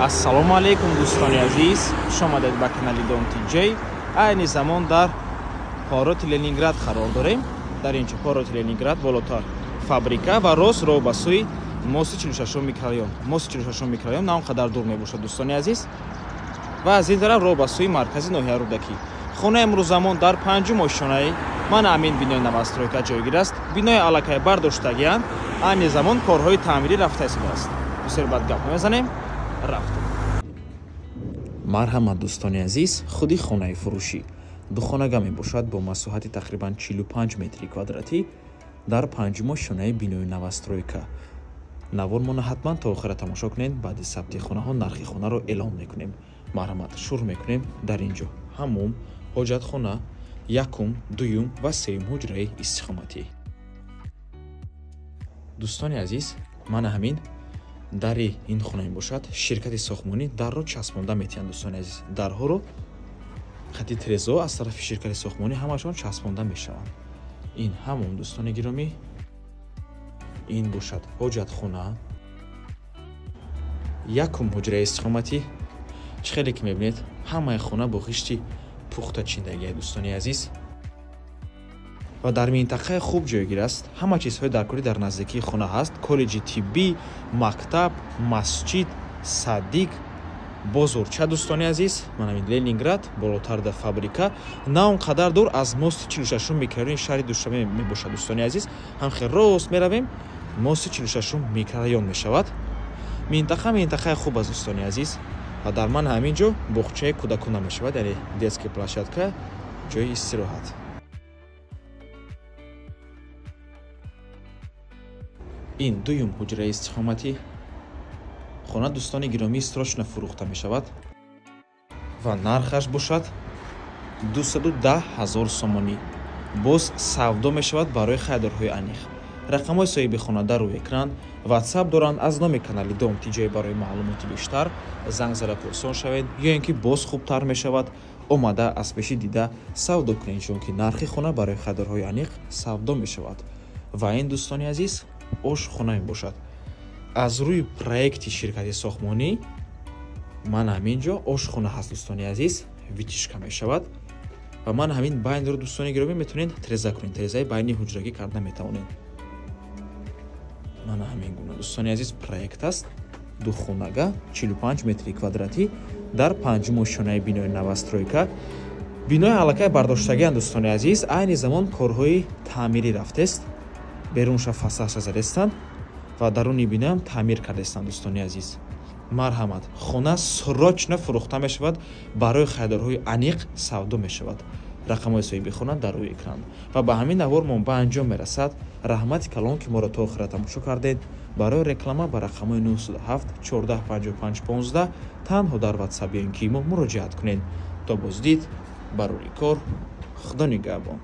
ассалому алейкум дӯстони азиз, хуш омадед ба канали Don TJ. Айни замон дар пороти Ленинград қарор дорем. Дар инҷо пороти Ленинград болотар фабрика ва рост роҳ ба сӯи моси 46 микрорайон. Моси 46 микрорайон на он қадар дур мебошад дӯстони азиз. Ва аз ин тараф роҳ ба сӯи маркази ноҳияи Рӯдакӣ. Хонаи имрӯзамон дар панҷум ошонаи ман амин бинои навастройка ҷойгир аст. Бинои аллакай бардоштагианд. Айни замон корҳои таъмирӣ рафта истодааст. бисёр бад гап намезанем. рафтем. Марҳамат дӯстони азиз, худи хонаи фурӯшӣ. Духонага мебошад бо масоҳати тақрибан 45 метри квадратӣ дар панҷум шонаи бинои навастройка. Навормона ҳатман та охира тамошо кунед. Баъди сабти хонаҳо нархи хонаро эълон мекунем. Марҳамат, шурӯъ мекунем. Дар инҷо ҳаммом, ҳоҷатхона, якум, дуюм ва сеюм ҳуҷраи истиқоматӣ. Дӯстони азиз, мана ҳамин дари ин хона мебошад. Ширкати сохтмонӣ дарро часпонда метиҳанд дӯстони азиз. Дарҳоро хати трезо аз тарафи ширкати сохтмонӣ ҳамашон часпонда мешаванд. Ин ҳамон дӯстони гиромӣ, ин бошад ҳоҷатхона, якум ҳуҷраи истиқоматӣ. Чӣ хеле ки мебинед, ҳамаи хона бо ғишти пухта чиндагиа дӯстони азиз. ва дар минтақаи хуб ҷойгир аст. Ҳама чизҳои даркорӣ дар наздикии хона ҳаст. Коллеҷи тиббӣ, мактаб, масҷид, садик, бозорча дӯстони азиз. Манамин Ленинград, болотар дар фабрика. На он қадар дур аз мости 46 микрорайони шаҳри Душанбе мебошад дӯстони азиз. ҳамхел рост меравем, мости 46 микрорайон мешавад. Минтақаи хуб аст дӯстони азиз. ва дар ман ҳамин ҷо боғчаи кӯдакона мешавад, яъне детская площадка, ҷои истироҳат. ин дуюм ҳуҷраи истиқоматӣ. хона дӯстони гиромӣ срочно фурӯхта мешавад ва нархаш бошад 210 000 сомонӣ. боз савдо мешавад барои хайдорҳои аниқ. рақамҳои соҳиби хона дар рӯи экран. WhatsApp доранд. аз номи канали Don TJ барои маълумоти бештар занг зада пурсон шавед, ё ин ки боз хубтар мешавад, омада аз пеши дида савдо кунед, чун ки нархи хона барои хайдорҳои аниқ савдо мешавад. ва ин дӯстони азиз ошхона мебошад. аз рӯи проекти ширкати сохтмонӣ ман ҳамин ҷо ошхона ҳаст дӯстони азиз, витишка мешавад. ва ман ҳамин байнро дӯстони гиромӣ метавонед треза кунед. трезаи байни ҳуҷрагӣ карда метавонед. мана ҳамин гуна дӯстони азиз проект аст. духонага 45 метри квадратӣ дар панҷум ошонаи бинои навастройка. бинои аллакай бардоштагианд дӯстони азиз. айни замон корҳои таъмирӣ рафтест. берунша фасаҳша задестанд ва даруни биноам таъмир кардестанд дӯстони азиз. марҳамат, хона срочно фурӯхта мешавад, барои хайдорҳои аниқ савдо мешавад. рақамҳои соҳиби хона дар рӯи экран. ва ба ҳамин навормон ба анҷом мерасад. раҳмати калон ки моро то охира тамошо кардед. барои реклама ба рақамҳои 907 14 55 15 танҳо дар WhatsApp ё ин ки имо муроҷиат кунед. то боздид, барори кор. худо нигаҳбон.